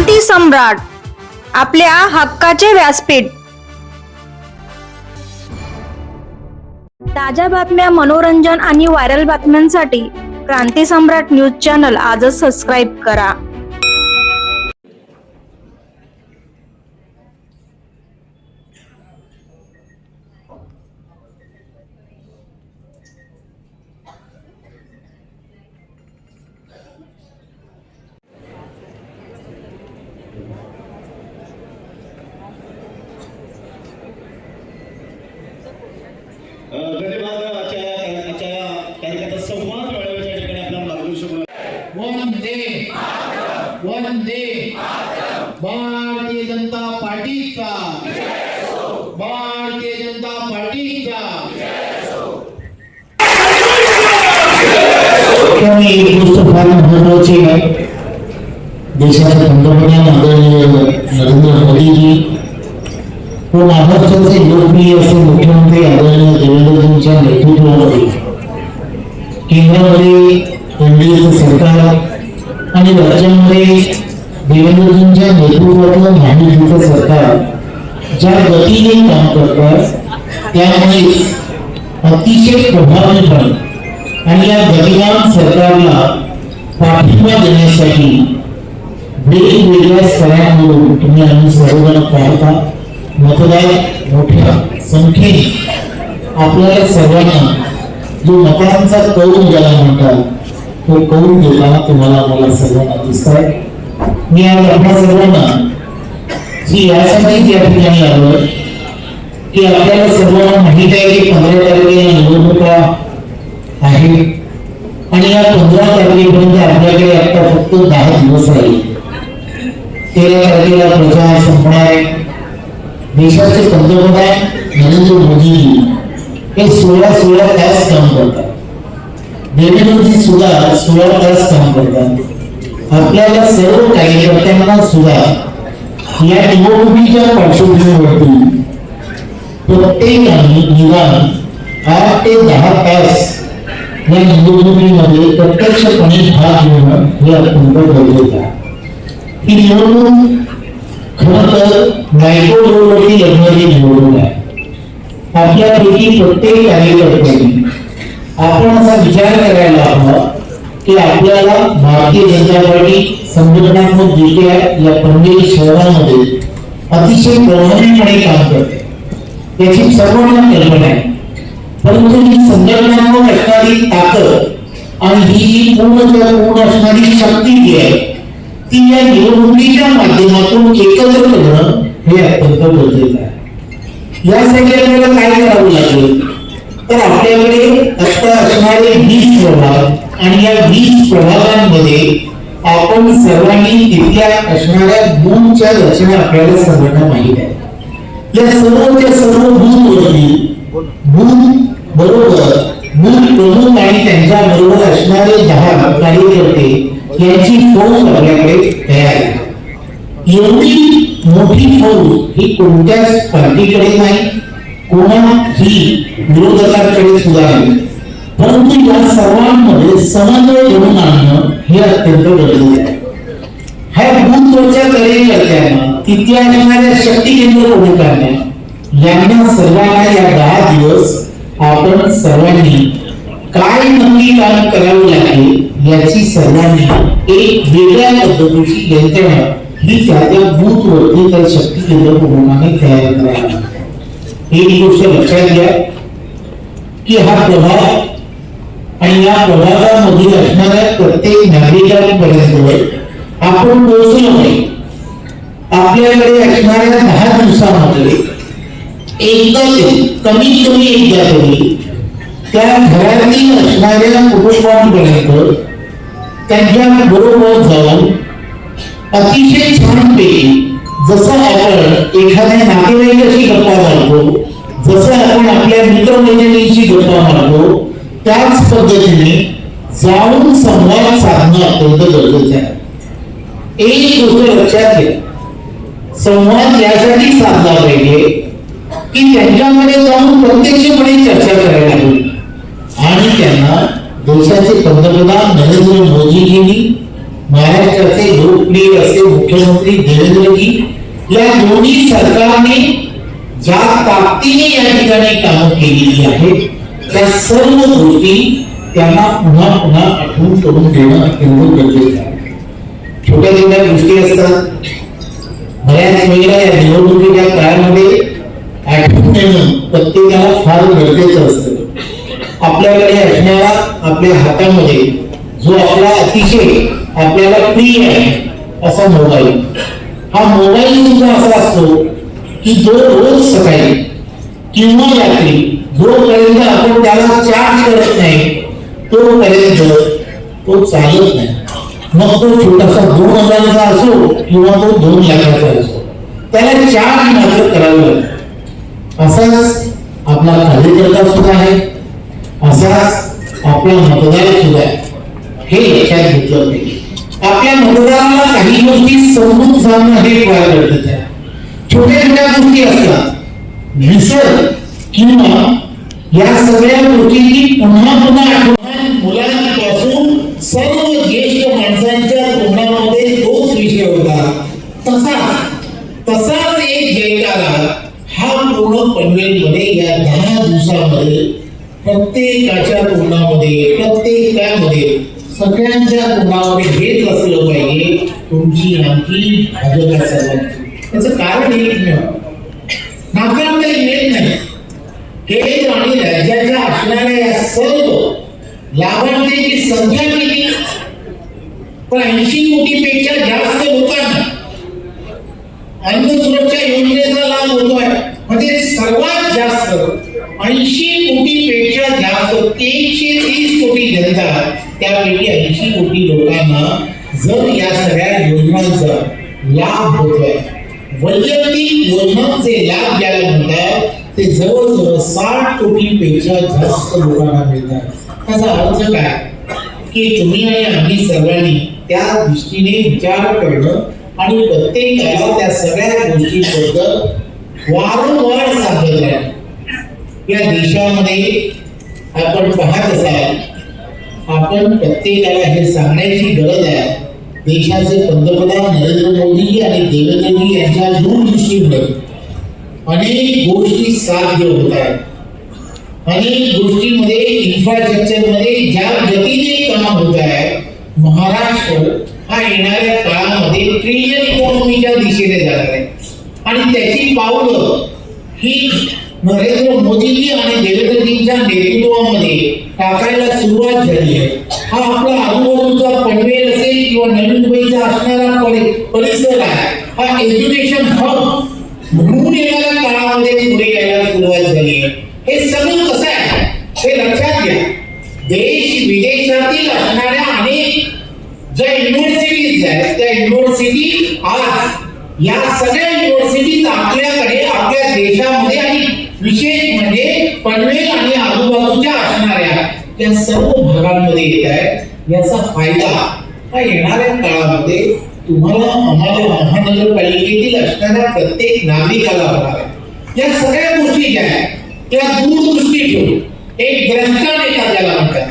क्रांती सम्राट, आपल्या हक्काचे व्यासपीठ। ताज्या बातम्या, मनोरंजन आणि व्हायरल बातम्यांसाठी क्रांती सम्राट न्यूज चॅनल आजच सबस्क्राईब करा। कार्यक्रमाचा संवाद मिळवण्याच्या ठिकाणी आपला मार्गदर्शन वंदे भारतीय जनता पार्टीचा, भारतीय जनता पार्टीचा। एक गोष्ट फार महत्वाची आहे, देशाचे पंतप्रधान आदरणीय नरेंद्र मोदीजी व महाराष्ट्राचे लोकप्रिय असे मुख्यमंत्री आदरणीय देवेंद्रजींच्या नेतृत्वामध्ये केंद्रामध्ये एनडीएचं सरकार आणि राज्यामध्ये देवेंद्रजींच्या नेतृत्वातलं महायुतीचं सरकार ज्या गतीने काम करतात त्यामुळे अतिशय प्रभावीपणे आणि या गतिमान सरकारला पाठिंबा देण्यासाठी वेगवेगळ्या स्तरांवरून तुम्ही आम्ही सर्वजण पाहता, मतदार मोठ्या संख्येने आपल्याला सर्वांना जो मतांचा कौल ज्याला म्हणतात तो कौल देताना तुम्हाला आम्हाला सर्वांना दिसत आहे। मी आज आपल्या सर्वांना जी यासाठी या ठिकाणी आलो की आपल्याला सर्वांना माहित आहे की 15 तारखेला निवडणुका आहे आणि या 15 तारखेपर्यंत आपल्याकडे आता फक्त 10 दिवस राहिले। 13 तारखेला प्रचार संपणार आहे। देशाचे पंतप्रधान नरेंद्र मोदीजी हे 16 तास काम करतात, देवेंद्रजी सुद्धा 16 तास काम करतात। आपल्याला सर्व कार्यकर्त्यांना सुद्धा या निवडणुकीच्या पार्श्वभूमीवरती प्रत्येकाने निदान 8 ते 10 तास या निवडणुकीमध्ये प्रत्यक्षपणे भाग घेणं हे अत्यंत गरजेचं आहे। ही निवडणूक खरं तर मायक्रोवेव्हवरती लढणारी निवडणूक आहे। आपल्यापैकी प्रत्येक कार्यकर्त्यांनी आपण असा विचार करायला हवा की आपल्याला भारतीय जनता पार्टी संघटनात्मक दृष्ट्या या पनवेल शहरामध्ये अतिशय प्रभावीपणे काम करते, याची सर्वांना कल्पना आहे। परंतु ही संघटनात्मक असणारी ताकद आणि ही पूर्ण असणारी शक्ती जी आहे ती या निवडणुकीच्या माध्यमातून एकत्र करणं हे अत्यंत गरजेचं आहे। यासाठी आपल्याला काय करावं लागेल तर आपल्याकडे आता असणारे 20 प्रभाग आणि या 20 प्रभागांमध्ये आपण सर्वांनी तिथल्या असणाऱ्या बूथच्या रचना आपल्याला सर्वांना माहित आहे। या सर्व बूथवरती बूथ बरोबर बूथ प्रमुख आणि त्यांच्या बरोबर असणारे 10 कार्यकर्ते यांची फौज आपल्याकडे तयार आहे। एवढी मोठी फौज ही कोणत्याच पार्टीकडे नाही, कोणाही विरोधकांकडे सुद्धा नाही, परंतु या सर्वांमध्ये समन्वय घडवून आणणं हे अत्यंत गरजेचं आहे। ह्या बूथवरच्या कार्यकर्त्यांना तिथे असणाऱ्या शक्ती केंद्र प्रमुखांना यांना सर्वांना या 10 दिवस आपण सर्वांनी काय नक्की काम करावं लागेल याची सर्वांनी एक वेगळ्या पद्धतीची यंत्रणा ही त्या बूथवरती त्या शक्ती केंद्र प्रमुखाने तयार करायला। एक गोष्ट लक्षात घ्या की हा प्रभाग आणि या प्रभागामध्ये असणाऱ्या प्रत्येक नागरिकांपर्यंत आपण पोहोचलो नाही। आपल्याकडे असणाऱ्या 10 दिवसामध्ये एकदा कमीत कमी एकदा तरी त्या घरातील असणाऱ्या कुटुंबांपर्यंत त्यांच्या बरोबर जाऊन अतिशय छानपैकी जसं आपण एखाद्या नातेवाईकाशी गप्पा मारतो, जसं आपण आपल्या मित्रमैत्रिणींशी गप्पा मारतो, त्याच पद्धतीने जाऊन संवाद साधणं अत्यंत गरजेचं आहे। एक गोष्ट लक्षात घ्या, संवाद यासाठी साधला पाहिजे की त्यांच्यामध्ये जाऊन प्रत्यक्षपणे चर्चा करायला हवी आणि त्यांना देशाचे पंतप्रधान नरेंद्र मोदीजींनी महाराष्ट्राचे लोकप्रिय असे मुख्यमंत्री देवेंद्रजी या दोन्ही सरकारने ज्या ताकदीने या ठिकाणी कामं केलेली आहेत त्या सर्व गोष्टी त्यांना पुन्हा पुन्हा आठवण करून देणं अत्यंत गरजेचं आहे. छोट्या छोट्या गोष्टी असतात, बऱ्याच वेळेला या निवडणुकीच्या काळामध्ये आठवण देणं प्रत्येकाला फार गरजेचं असतं. आपल्याकडे असणारा आपल्या हातामध्ये जो आपला अतिशय आपल्याला प्रिय आहे असा मोबाईल, हा मोबाईल सुद्धा असा असतो की जो रोज सकाळी किंवा रात्री जोपर्यंत आपण त्याला चार्ज करत नाही तोपर्यंत तो चालत नाही. मग तो छोटासा 2000चा असो किंवा तो 2 लाखाचा असो, त्याला चार्ज मात्र करावं लागतं. असाच आपला कार्यकर्ता सुद्धा आहे, असाच आपला मतदार सुद्धा आहे. हे लक्षात घेतलं पाहिजे. आपल्या मतदाराला काही गोष्टी समजून सांगणं हे फार गरजेचं आहे. छोट्या छोट्या गोष्टी असतात, विसर किंवा या सगळ्या गोष्टींची पुन्हा पुन्हा आठवण मुलांपासून सर्व ज्येष्ठ माणसांच्या तोंडामध्ये तोच विषय होता. तसाच एक जयकारा हा पूर्ण पनवेलमध्ये या 10 दिवसामध्ये प्रत्येकाच्या तोंडामध्ये प्रत्येकामध्ये सगळ्यांच्या तोंडामध्ये हेच असलं पाहिजे, तुमची आमची भाजपा सर्वांची. त्याचं कारण एकमेव नाकारता येत नाही. केंद्र आणि राज्याच्या असणाऱ्या या सर्व लाभार्थ्यांची संख्या किती? पण 80 कोटीपेक्षा जास्त लोकांना अन्न सुरक्षा योजनेचा लाभ होतोय. म्हणजे सर्वात जास्त 80 कोटीपेक्षा जास्त 130 कोटी जनता, त्यापैकी 80 कोटी लोकांना जर या सगळ्या योजनांचा लाभ होतोय. वैयक्तिक योजनांचे लाभ ज्याला म्हणतात ते जवळजवळ 60 कोटीपेक्षा जास्त लोकांना मिळतात. त्याचा अर्थ काय की तुम्ही आणि आम्ही सर्वांनी त्या दृष्टीने विचार करणं आणि प्रत्येकाला त्या सगळ्या गोष्टींबद्दल वारंवार सांगत राहणं. या देशामध्ये आपण पाहत असाल, आपण प्रत्येकाला हे सांगण्याची गरज आहे. देशाचे पंतप्रधान नरेंद्र मोदी आणि देवेंद्रजी यांच्या दूरदृष्टीमुळे अनेक गोष्टी साध्य होत आहेत. अनेक गोष्टींमध्ये इन्फ्रास्ट्रक्चर मध्ये ज्या गतीने काम होत आहे, महाराष्ट्र हा येणाऱ्या काळामध्ये ट्रिलियन इकॉनॉमीच्या दिशेने जाणार आहे. आणि त्याची पावलं ही नरेंद्र मोदीजी आणि देवेंद्रजींच्या नेतृत्वामध्ये टाकायला सुरुवात झाली आहे. हा आपला आजूबाजूचा पनवेल असेल किंवा नवी मुंबईचा असणारा परिसर आहे, हा एज्युकेशन हब म्हणून येणाऱ्या काळामध्ये पुढे यायला सुरुवात झाली आहे. हे सगळं कसं आहे हे लक्षात घ्या. देश विदेशातील असणाऱ्या अनेक ज्या युनिव्हर्सिटीज आहेत त्या युनिव्हर्सिटी आज या सगळ्या युनिव्हर्सिटीज आपल्याकडे आपल्या देशामध्ये आणि विशेष म्हणजे पनवेल आणि आजूबाजूच्या असणाऱ्या त्या सर्व भागांमध्ये येत आहेत. याचा फायदा हा येणाऱ्या काळामध्ये तुम्हाला आम्हाला महानगरपालिकेतील असणाऱ्या प्रत्येक नागरिकाला होणार आहे. या सगळ्या गोष्टी ज्या आहेत त्या दूरदृष्टी ठेवून एक द्रष्टा नेता ज्याला म्हणतात,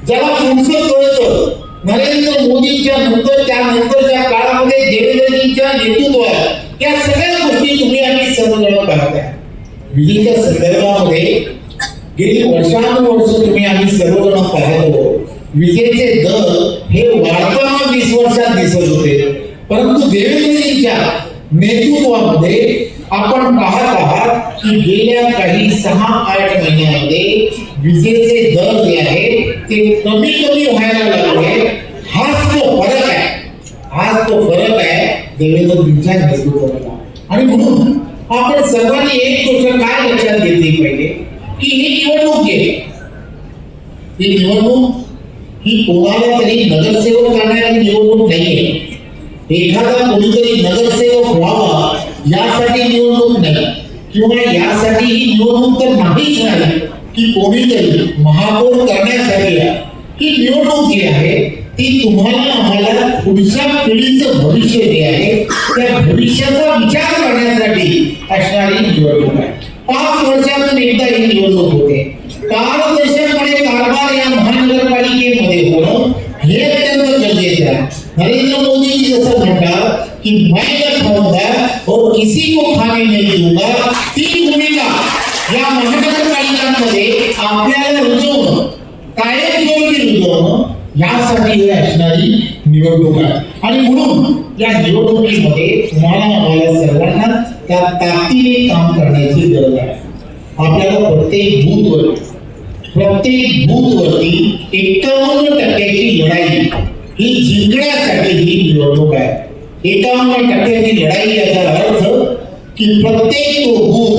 ज्याला पुढचं कळतं, नरेंद्र मोदींच्या नंतर त्यानंतरच्या काळामध्ये देवेंद्रजींच्या नेतृत्वात या सगळ्या गोष्टी तुम्ही आम्ही सर्वजण पाहताय. विजेच्या संदर्भामध्ये गेली वर्षानुवर्ष तुम्ही आम्ही सर्वजण पाहतो, विजेचे दर हे वाढताना 20 वर्षात दिसत होते. परंतु देवेंद्रजींच्या नेतृत्वामध्ये आपण पाहत आहात की गेल्या काही 6-8 महिन्यामध्ये विजेचे दर जे आहेत ते कमी व्हायला लागले. हाच तो फरक आहे देवेंद्रजींच्या नेतृत्वाला. आणि म्हणून आपण सर्वांनी एक गोष्ट काय लक्षात घेतली पाहिजे की ही निवडणूक आहे, ही निवडणूक ही कोणाला तरी नगरसेवक करणारी निवडणूक नाहीये. एखादा कोणीतरी नगरसेवक व्हावा यासाठी निवडणूक नाही, किंवा यासाठी ही निवडणूक तर नाहीच नाही की कोणीतरी महापौर करण्यासाठी ही निवडणूक जी आहे ती तुम्हाला आम्हाला पुढच्या पिढीचं भविष्य जे आहे त्या भविष्याचा विचार करण्यासाठी असणारी निवडणूक आहे. 5 वर्षातून एकदा ही निवडणूक होते. पारदर्शकपणे कारभार या महानगरपालिकेमध्ये होणं हे अत्यंत गरजेचे आहे. दिया। नरेंद्र मोदी जी जैसा म्हणतात की मैं जब खाऊंगा और किसी को खाने नहीं दूंगा, ती भूमिका या महानगरपालिकांमध्ये आपल्याला रुजवणं, कायमस्वरूपी रुजवणं यासाठी हे असणारी निवडणूक आहे. आणि म्हणून या निवडणुकीमध्ये तुम्हाला आम्हाला सर्वांना त्या ताकदीने काम करण्याची गरज आहे. आपल्याला प्रत्येक बूथवरती 51% लढाई ही जिंकण्यासाठी ही निवडणूक आहे. 51% लढाई याचा अर्थ की प्रत्येक तो बूथ,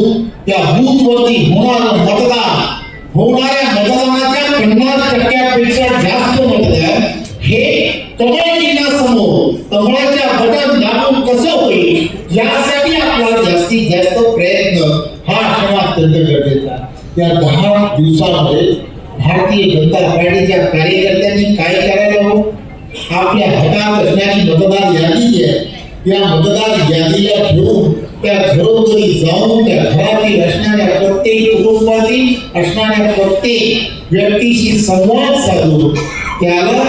त्या बूथवरती होणाऱ्या मतदानाच्या 50%पेक्षा जास्त मतदान हे कमळ चिन्हासमोर कमळाच्या बटन दाबून कसं होईल यासाठी आपला जास्तीत जास्त प्रयत्न हा असणं अत्यंत गरजेचा आहे. या 10 दिवसामध्ये भारतीय जनता पार्टीच्या कार्यकर्त्यांनी काय करायला हवं? आपल्या हातात असणारी मतदार यादी जी आहे, या मतदार यादीला ठेवून त्या घरोघरी जाऊन त्या घरातील असणाऱ्या प्रत्येक कुटुंबातील असणाऱ्या प्रत्येक व्यक्तीशी संवाद साधून त्याला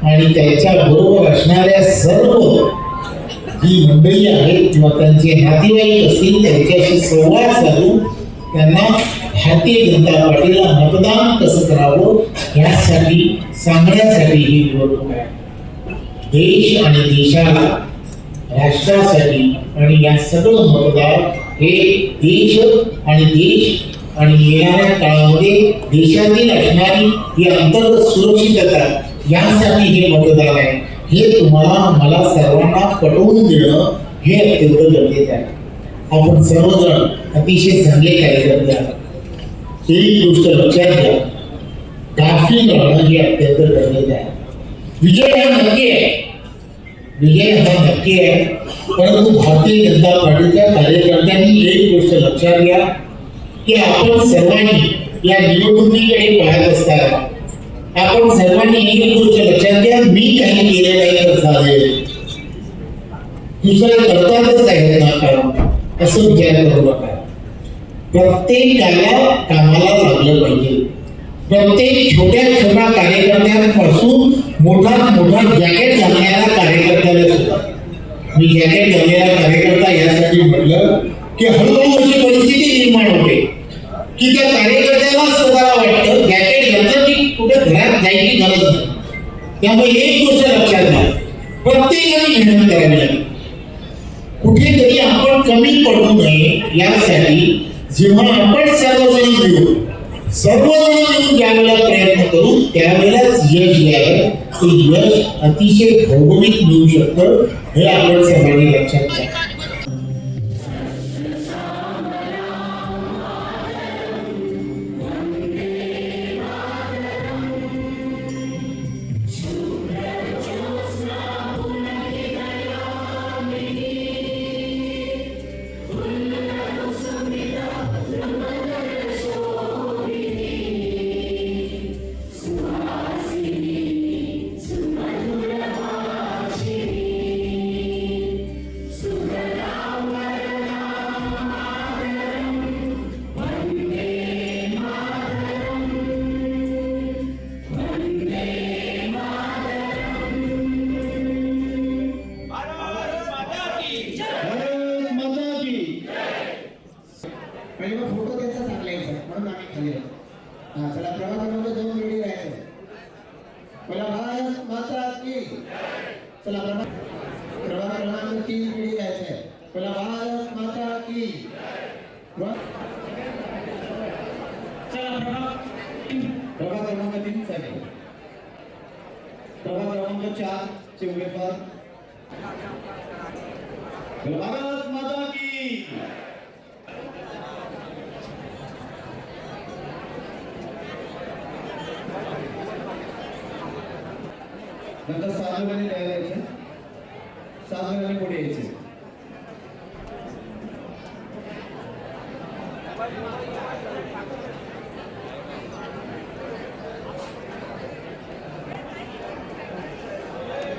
आणि त्याच्या बरोबर असणाऱ्या सर्व जी मंडळी आहेत किंवा त्यांचे नातेवाईक असतील त्यांच्याशी संवाद साधून त्यांना भारतीय जनता पार्टीला मतदान कसं करावं यासाठी सांगण्यासाठी ही निवडणूक आहे. देश आणि देशाला, राष्ट्रासाठी आणि या सगळं मतदार हे देश आणि येणाऱ्या काळामध्ये देशातील असणारी ही अंतर्गत सुरक्षितता यासाठी हे मतदान आहे. हे तुम्हाला मला सर्वांना पटवून देणं हे अत्यंत गरजेचं आहे. आपण सर्वजण अतिशय चांगले कार्यकर्ते आहात. एक गोष्ट लक्षात घ्या, गाफील राहणं हे अत्यंत गरजेचं आहे. विजय हा नक्की आहे, परंतु भारतीय जनता पार्टीच्या कार्यकर्त्यांनी एक गोष्ट लक्षात घ्या की आपण सर्वांनी या निवडणुकीकडे पाहत असताना आपण सर्वांनी एक गोष्ट लक्षात घ्या, मी काही केले नाही तर चालेल, दुसरं करतातच आहेत ना असं विचार करू नका. प्रत्येकाला कामाला लागलं पाहिजे. प्रत्येक छोट्या कार्यकर्त्यांपासून मोठा जॅकेट घालणारा कार्यकर्त्याला सुद्धा, मी जॅकेट घालणारा कार्यकर्ता यासाठी म्हटलं की हळूहळू अशी परिस्थिती निर्माण होते की त्या कार्यकर्त्याला स्वतःला वाटतं जॅकेट घातलं की कुठे घरात जायची गरज नाही. त्यामुळे एक गोष्ट लक्षात घ्या, प्रत्येकाने मेहनत करावी लागेल. कुठेतरी आपण कमी पडू नये यासाठी जेव्हा आपण सर्वजण मिळून ज्यावेळेला प्रयत्न करू त्यावेळेलाच यश जे आहे ते यश अतिशय भौगोलिक मिळू शकतं हे आपण सर्वांनी लक्षात घ्या. फोटो त्याचा चांगला यायचा म्हणून आम्ही खाली चला प्रभाग क्रमांक 2 रेडी राहायचं. बोला भारत माता की. चला प्रभाग क्रमांक 3 रेडी राहायचं. बोला भारत माता की. चला प्रभाग क्रमांक 3 साठी प्रभाग क्रमांक 4 चे उमेदवार भारत माता की. नंतर 7 जणांनी तयार यायचे, 7 जणांनी पुढे यायचे.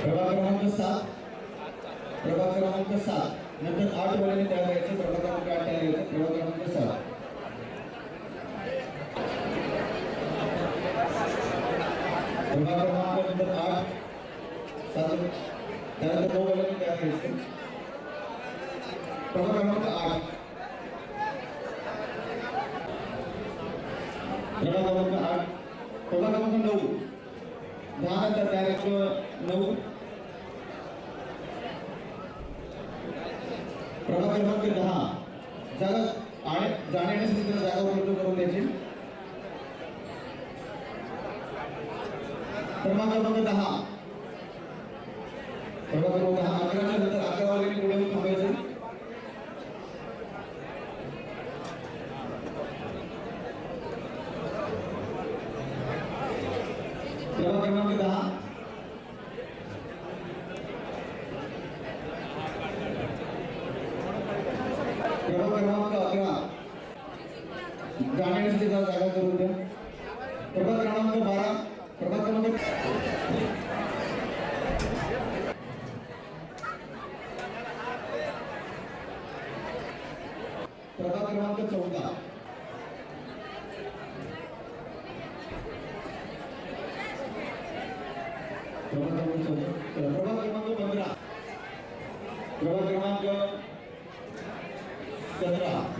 प्रभाग क्रमांक 7 नंतर 8 वाल्यांनी तयार यायचे. प्रभाग क्रमांक 8 तयार यायचे. प्रभाग क्रमांक 7 प्रभाग क्रमांक नंतर 8 त्यानंतर 9 बैलांनी तयार करायचे. प्रभाग क्रमांक 8. प्रभाग क्रमांक 8. प्रभाग क्रमांक 9. 10 नंतर तयार करायचं 9. प्रभाग क्रमांक 10. जागा जाण्यासाठी त्याला जागा उपलब्ध करून द्यायची. प्रभाग क्रमांक 10. प्रभाग क्रमांक 10. 11 नंतर 11 वाले पुढे येऊन थांबायचं. प्रभाग क्रमांक 10. प्रभाग क्रमांक 11. जाण्यासाठी जागा करून द्या. प्रभाग क्रमांक 12. प्रभाग क्रमांक प्रभाग क्रमांक 14. प्रभाग क्रमांक 14. प्रभाग क्रमांक 15. प्रभाग क्रमांक 17.